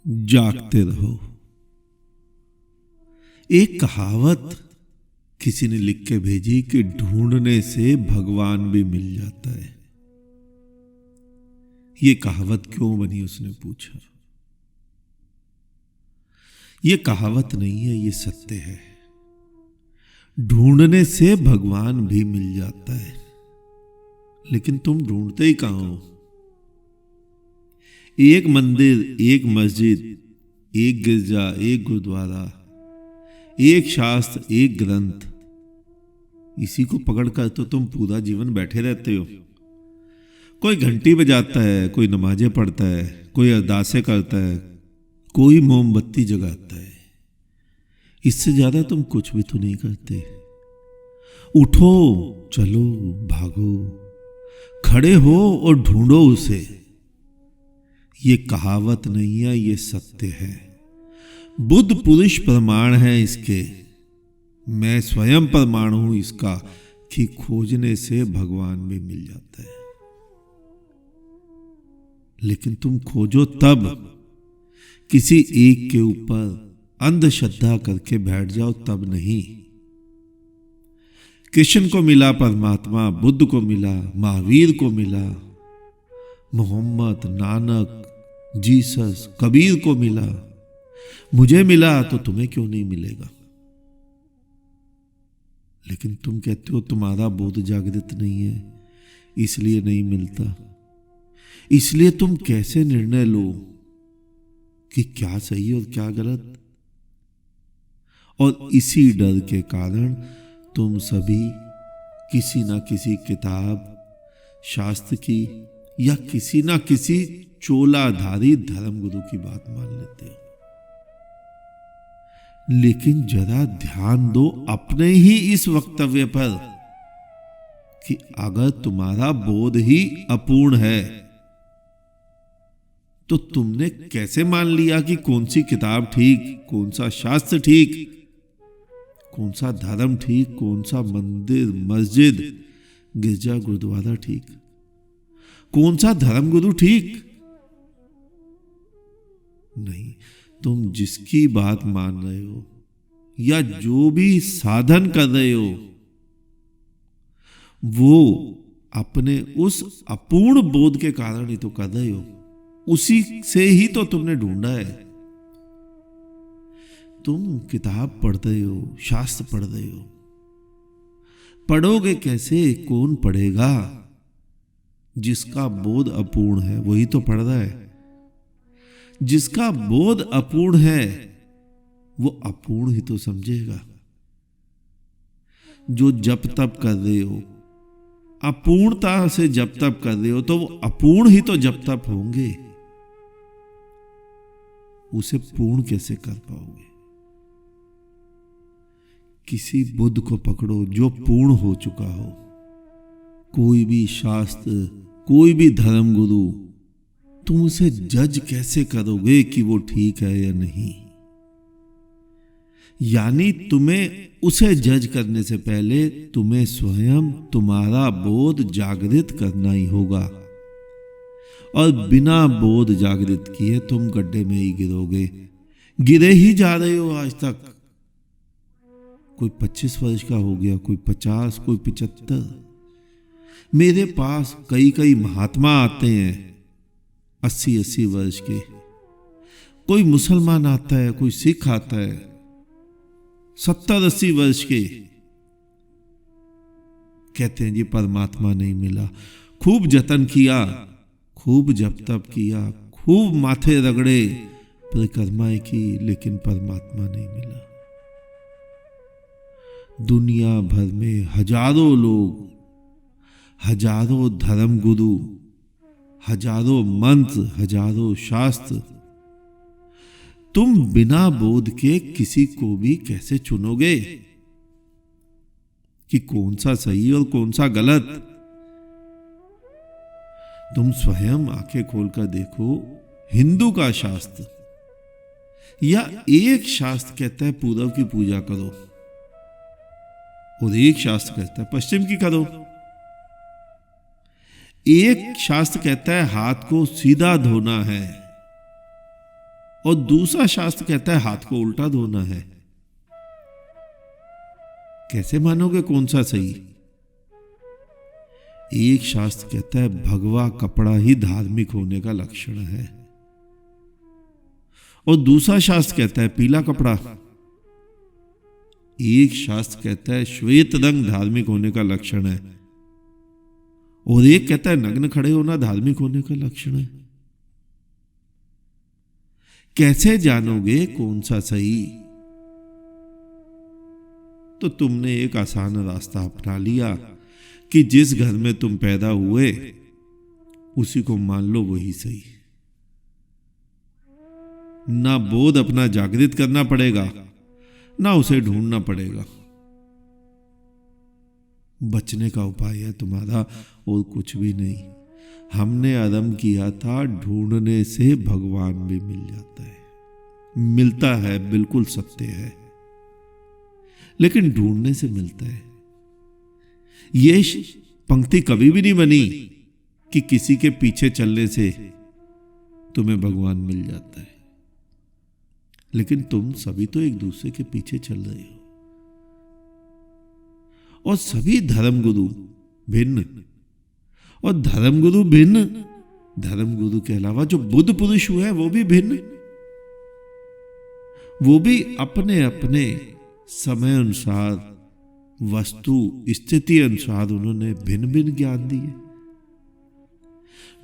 जागते रहो। एक कहावत किसी ने लिख के भेजी कि ढूंढने से भगवान भी मिल जाता है। ये कहावत क्यों बनी, उसने पूछा। ये कहावत नहीं है, ये सत्य है। ढूंढने से भगवान भी मिल जाता है, लेकिन तुम ढूंढते ही कहां हो। एक मंदिर, एक मस्जिद, एक गिरजा, एक गुरुद्वारा, एक शास्त्र, एक ग्रंथ, इसी को पकड़कर तो तुम पूरा जीवन बैठे रहते हो। कोई घंटी बजाता है, कोई नमाजें पढ़ता है, कोई अरदासें करता है, कोई मोमबत्ती जगाता है। इससे ज्यादा तुम कुछ भी तो नहीं करते। उठो, चलो, भागो, खड़े हो और ढूंढो उसे। ये कहावत नहीं है, ये सत्य है। बुद्ध पुरुष प्रमाण है इसके। मैं स्वयं प्रमाण हूं इसका कि खोजने से भगवान भी मिल जाता है। लेकिन तुम खोजो तब, किसी एक के ऊपर अंधश्रद्धा करके बैठ जाओ तब नहीं। कृष्ण को मिला परमात्मा, बुद्ध को मिला, महावीर को मिला, मोहम्मद, नानक, जीसस, कबीर को मिला। मुझे मिला तो तुम्हें क्यों नहीं मिलेगा? लेकिन तुम कहते हो तुम्हारा बोध जागृत नहीं है, इसलिए नहीं मिलता। इसलिए तुम कैसे निर्णय लो कि क्या सही और क्या गलत? और इसी डर के कारण तुम सभी किसी ना किसी किताब, शास्त्र की या किसी ना किसी चोलाधारी धर्मगुरु की बात मान लेते हो। लेकिन जरा ध्यान दो अपने ही इस वक्तव्य पर कि अगर तुम्हारा बोध ही अपूर्ण है तो तुमने कैसे मान लिया कि कौन सी किताब ठीक, कौन सा शास्त्र ठीक, कौन सा धर्म ठीक, कौन सा मंदिर, मस्जिद, गिरजा, गुरुद्वारा ठीक, कौन सा धर्मगुरु ठीक? नहीं, तुम जिसकी बात मान रहे हो या जो भी साधन कर रहे हो वो अपने उस अपूर्ण बोध के कारण ही तो कर रहे हो। उसी से ही तो तुमने ढूंढा है। तुम किताब पढ़ रहे हो, शास्त्र पढ़ रहे हो, पढ़ोगे कैसे? कौन पढ़ेगा? जिसका बोध अपूर्ण है वही तो पढ़ रहा है। जिसका बोध अपूर्ण है वो अपूर्ण ही तो समझेगा। जो जप तप कर रहे हो, अपूर्णता से जप तप कर रहे हो, तो वो अपूर्ण ही तो जप तप होंगे। उसे पूर्ण कैसे कर पाओगे? किसी बुद्ध को पकड़ो जो पूर्ण हो चुका हो। कोई भी शास्त्र, कोई भी धर्मगुरु, तुम उसे जज कैसे करोगे कि वो ठीक है या नहीं? यानी तुम्हें उसे जज करने से पहले तुम्हें स्वयं तुम्हारा बोध जागृत करना ही होगा। और बिना बोध जागृत किए तुम गड्ढे में ही गिरोगे। गिरे ही जा रहे हो आज तक। कोई 25 वर्ष का हो गया, कोई 50, कोई 75। मेरे पास कई कई महात्मा आते हैं 80-80 वर्ष के। कोई मुसलमान आता है, कोई सिख आता है 70-80 वर्ष के। कहते हैं जी परमात्मा नहीं मिला। खूब जतन किया, खूब जप तप किया, खूब माथे रगड़े, परिक्रमाएं की, लेकिन परमात्मा नहीं मिला। दुनिया भर में हजारों लोग, हजारों धर्मगुरु, हजारों मंत्र, हजारों शास्त्र। तुम बिना बोध के किसी को भी कैसे चुनोगे कि कौन सा सही और कौन सा गलत? तुम स्वयं आंखें खोलकर देखो। हिंदू का शास्त्र या एक शास्त्र कहता है पूर्व की पूजा करो और एक शास्त्र कहता है पश्चिम की करो। एक शास्त्र कहता है हाथ को सीधा धोना है और दूसरा शास्त्र कहता है हाथ को उल्टा धोना है। कैसे मानोगे कौन सा सही? एक शास्त्र कहता है भगवा कपड़ा ही धार्मिक होने का लक्षण है, और दूसरा शास्त्र कहता है पीला कपड़ा। एक शास्त्र कहता है श्वेत रंग धार्मिक होने का लक्षण है, और एक कहता है नग्न खड़े होना धार्मिक होने का लक्षण है। कैसे जानोगे कौन सा सही? तो तुमने एक आसान रास्ता अपना लिया कि जिस घर में तुम पैदा हुए उसी को मान लो वही सही। ना बोध अपना जागृत करना पड़ेगा, ना उसे ढूंढना पड़ेगा। बचने का उपाय है तुम्हारा और कुछ भी नहीं। हमने आरंभ किया था ढूंढने से भगवान भी मिल जाता है, मिलता है, बिल्कुल सत्य है, लेकिन ढूंढने से मिलता है। ये पंक्ति कभी भी नहीं बनी कि किसी के पीछे चलने से तुम्हें भगवान मिल जाता है, लेकिन तुम सभी तो एक दूसरे के पीछे चल रहे हो, और सभी धर्मगुरु भिन्न, और धर्मगुरु भिन्न, धर्मगुरु के अलावा जो बुद्ध पुरुष हुए हैं वो भी भिन्न, वो भी अपने अपने समय अनुसार, वस्तु स्थिति अनुसार उन्होंने भिन्न भिन्न ज्ञान दिए।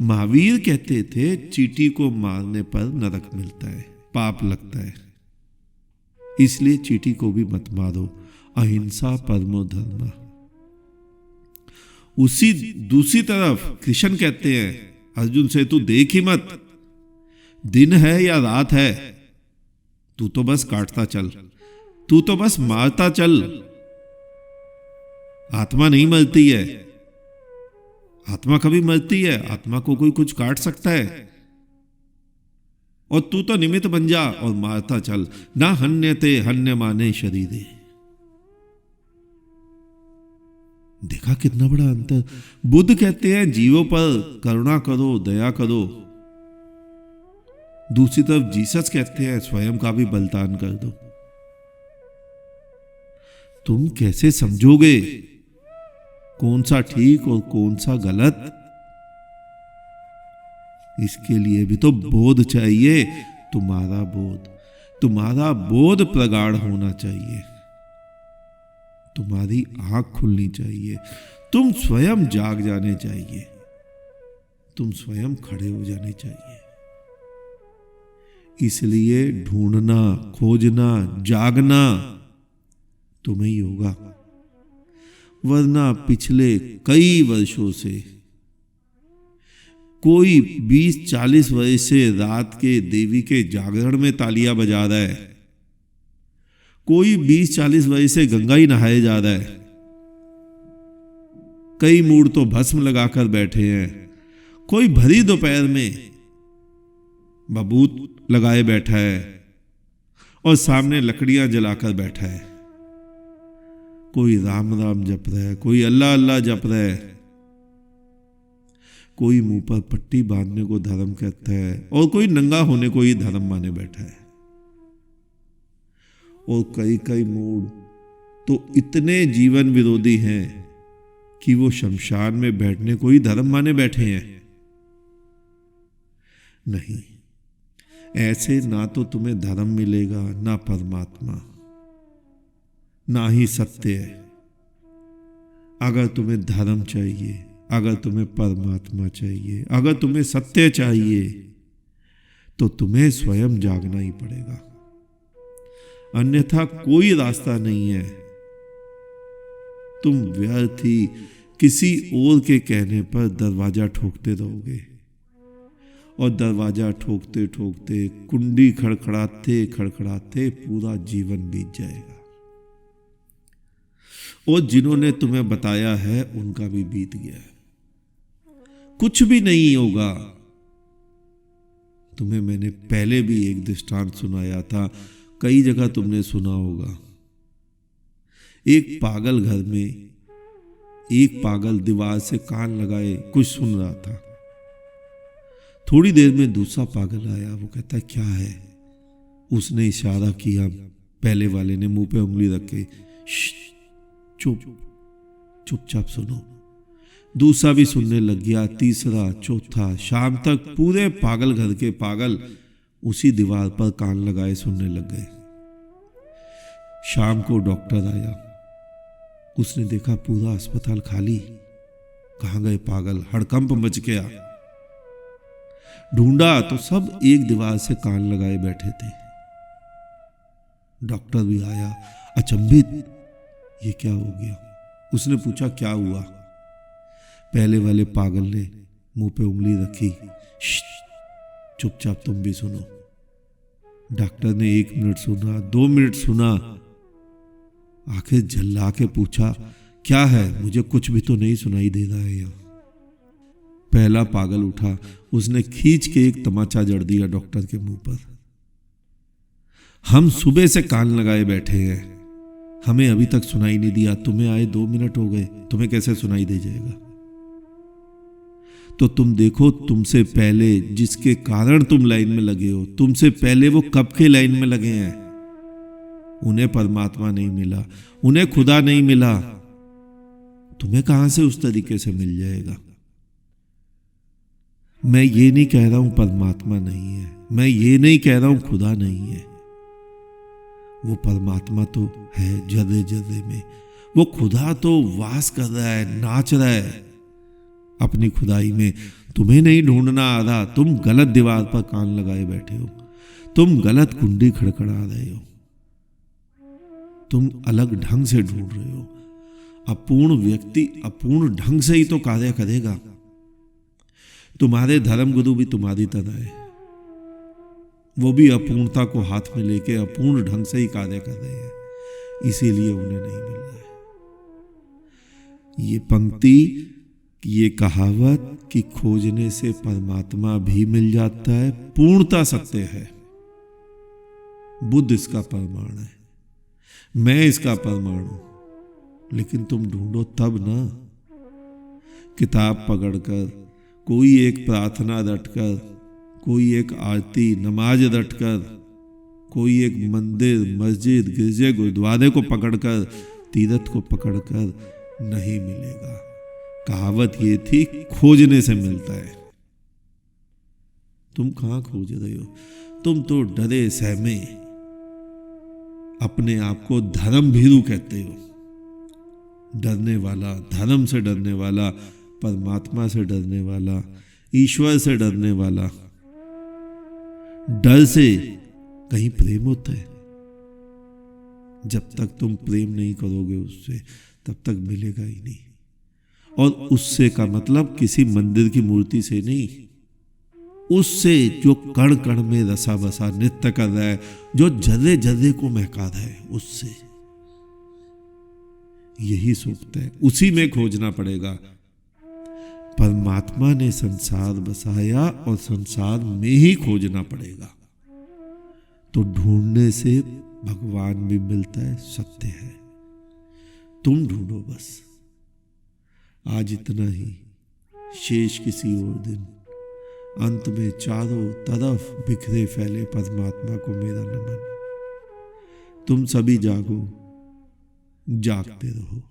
महावीर कहते थे चींटी को मारने पर नरक मिलता है, पाप लगता है, इसलिए चींटी को भी मत मारो, अहिंसा परमो धर्म। उसी दूसरी तरफ कृष्ण कहते हैं अर्जुन से तू देख ही मत, दिन है या रात है, तू तो बस काटता चल, तू तो बस मारता चल। आत्मा नहीं मरती है, आत्मा कभी मरती है? आत्मा को कोई कुछ काट सकता है? और तू तो निमित्त बन जा और मारता चल। ना हन्यते हन्य माने शरीरे। देखा कितना बड़ा अंतर। बुद्ध कहते हैं जीवों पर करुणा करो, दया करो। दूसरी तरफ जीसस कहते हैं स्वयं का भी बलिदान कर दो। तुम कैसे समझोगे कौन सा ठीक और कौन सा गलत? इसके लिए भी तो बोध चाहिए, तुम्हारा बोध प्रगाढ़ होना चाहिए, तुम्हारी आंख खुलनी चाहिए, तुम स्वयं जाग जाने चाहिए, तुम स्वयं खड़े हो जाने चाहिए। इसलिए ढूंढना, खोजना, जागना तुम्हें ही होगा, वरना पिछले कई वर्षों से कोई 20-40 वर्ष से रात के देवी के जागरण में तालियां बजा रहा है, कोई 20-40 वर्ष से गंगा ही नहाए जा रहा है, कई मूड तो भस्म लगाकर बैठे हैं, कोई भरी दोपहर में बबूत लगाए बैठा है और सामने लकड़ियां जलाकर बैठा है, कोई राम राम जप रहा है, कोई अल्लाह अल्लाह जप रहा है, कोई मुंह पर पट्टी बांधने को धर्म कहता है और कोई नंगा होने को ही धर्म माने बैठा है। और कई कई मूड तो इतने जीवन विरोधी हैं कि वो शमशान में बैठने को ही धर्म माने बैठे हैं। नहीं, ऐसे ना तो तुम्हें धर्म मिलेगा, ना परमात्मा, ना ही सत्य है। अगर तुम्हें धर्म चाहिए, अगर तुम्हें परमात्मा चाहिए, अगर तुम्हें सत्य चाहिए, तो तुम्हें स्वयं जागना ही पड़ेगा, अन्यथा कोई रास्ता नहीं है। तुम व्यर्थ ही किसी और के कहने पर दरवाजा ठोकते रहोगे, और दरवाजा ठोकते ठोकते, कुंडी खड़खड़ाते खड़खड़ाते पूरा जीवन बीत जाएगा, और जिन्होंने तुम्हें बताया है उनका भी बीत गया है, कुछ भी नहीं होगा। तुम्हें मैंने पहले भी एक दृष्टांत सुनाया था, कई जगह तुमने सुना होगा। एक पागल घर में एक पागल दीवार से कान लगाए कुछ सुन रहा था। थोड़ी देर में दूसरा पागल आया, वो कहता क्या है? उसने इशारा किया। पहले वाले ने मुंह पे उंगली रख के, चुप, चुपचाप सुनो। दूसरा भी सुनने लग गया, तीसरा, चौथा। शाम तक पूरे पागल घर के पागल उसी दीवार पर कान लगाए सुनने लग गए। शाम को डॉक्टर आया। उसने देखा पूरा अस्पताल खाली। कहां गए पागल? हड़कंप मच गया। ढूंढा तो सब एक दीवार से कान लगाए बैठे थे। डॉक्टर भी आया, अचंभित, ये क्या हो गया? उसने पूछा, क्या हुआ? पहले वाले पागल ने मुंह पे उंगली रखी, चुपचाप तुम भी सुनो। डॉक्टर ने 1 मिनट सुना, 2 मिनट सुना, आखिर झल्ला के पूछा, क्या है? मुझे कुछ भी तो नहीं सुनाई दे रहा है यहाँ। पहला पागल उठा, उसने खींच के एक तमाचा जड़ दिया डॉक्टर के मुंह पर। हम सुबह से कान लगाए बैठे हैं, हमें अभी तक सुनाई नहीं दिया। तुम्हें आए 2 मिनट हो गए, तुम्हें कैसे सुनाई दे जाएगा? तो तुम देखो, तुमसे पहले जिसके कारण तुम लाइन में लगे हो, तुमसे पहले वो कब के लाइन में लगे हैं। उन्हें परमात्मा नहीं मिला, उन्हें खुदा नहीं मिला, तुम्हें कहां से उस तरीके से मिल जाएगा? मैं ये नहीं कह रहा हूं परमात्मा नहीं है, मैं ये नहीं कह रहा हूं खुदा नहीं है। वो परमात्मा तो है जर्रे जर्रे में, वो खुदा तो वास कर रहा है, नाच रहा है अपनी खुदाई में। तुम्हें नहीं ढूंढना आ रहा, तुम गलत दीवार पर कान लगाए बैठे हो, तुम गलत कुंडी खड़खड़ा रहे हो, तुम अलग ढंग से ढूंढ रहे हो। अपूर्ण व्यक्ति अपूर्ण ढंग से ही तो कार्य करेगा। तुम्हारे धर्म गुरु भी तुम्हारी तरह है, वो भी अपूर्णता को हाथ में लेके अपूर्ण ढंग से ही कार्य कर रहे हैं, इसीलिए उन्हें नहीं मिल रहा है। ये पंक्ति, ये कहावत कि खोजने से परमात्मा भी मिल जाता है, पूर्णता सत्य है। बुद्ध इसका प्रमाण है, मैं इसका प्रमाण हूं। लेकिन तुम ढूंढो तब ना, किताब पकड़कर, कोई एक प्रार्थना रटकर, कोई एक आरती नमाज रटकर, कोई एक मंदिर मस्जिद गिरजे गुरुद्वारे को पकड़कर, तीर्थ को पकड़कर नहीं मिलेगा। कहावत ये थी, खोजने से मिलता है। तुम कहां खोज रहे हो? तुम तो डरे सहमे अपने आप को धर्म भीरू कहते हो। डरने वाला, धर्म से डरने वाला, परमात्मा से डरने वाला, ईश्वर से डरने वाला। डर से कहीं प्रेम होता है? जब तक तुम प्रेम नहीं करोगे उससे, तब तक मिलेगा ही नहीं। और उससे का मतलब किसी मंदिर की मूर्ति से नहीं, उससे जो कण कण में रसा बसा नृत्य कर रहा है, जो जर्रे जर्रे को महका रहा है, उससे। यही सूक्त है, उसी में खोजना पड़ेगा। परमात्मा ने संसार बसाया और संसार में ही खोजना पड़ेगा। तो ढूंढने से भगवान भी मिलता है, सत्य है। तुम ढूंढो बस। आज इतना ही, शेष किसी और दिन। अंत में चारों तरफ बिखरे फैले परमात्मा को मेरा नमन। तुम सभी जागो, जागते रहो।